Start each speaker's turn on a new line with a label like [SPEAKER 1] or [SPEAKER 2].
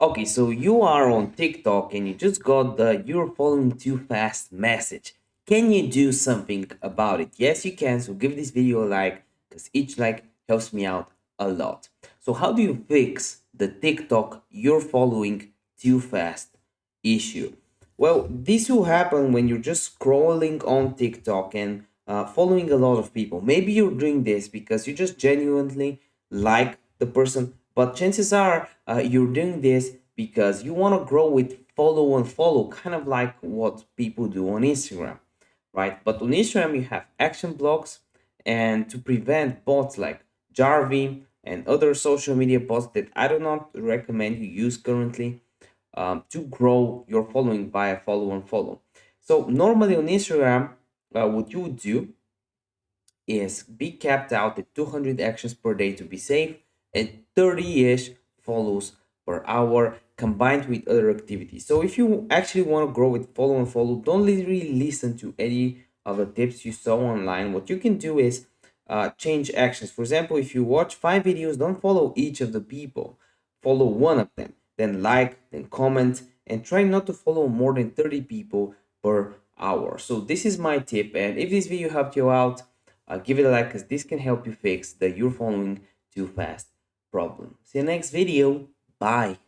[SPEAKER 1] Okay, so you are on TikTok and you just got the "you're following too fast" message. Can you do something about it? Yes, you can. So give this video a like because each like helps me out a lot. So how do you fix the TikTok "you're following too fast" issue? Well, this will happen when you're just scrolling on TikTok and following a lot of people. Maybe you're doing this because you just genuinely like the person, but chances are you're doing this because you want to grow with follow and follow, kind of like what people do on Instagram, right? But on Instagram, you have action blocks, and to prevent bots like Jarvie and other social media bots that I do not recommend you use currently, to grow your following via follow and follow. So normally on Instagram, what you would do is be capped out at 200 actions per day to be safe and 30-ish follows per hour combined with other activities. So if you actually want to grow with follow and follow, don't really listen to any of the tips you saw online. What you can do is change actions. For example, if you watch 5 videos, don't follow each of the people. Follow one of them, then like, then comment, and try not to follow more than 30 people per hour. So this is my tip, and if this video helped you out, give it a like because this can help you fix the "you're following too fast" problem. See you next video. Bye.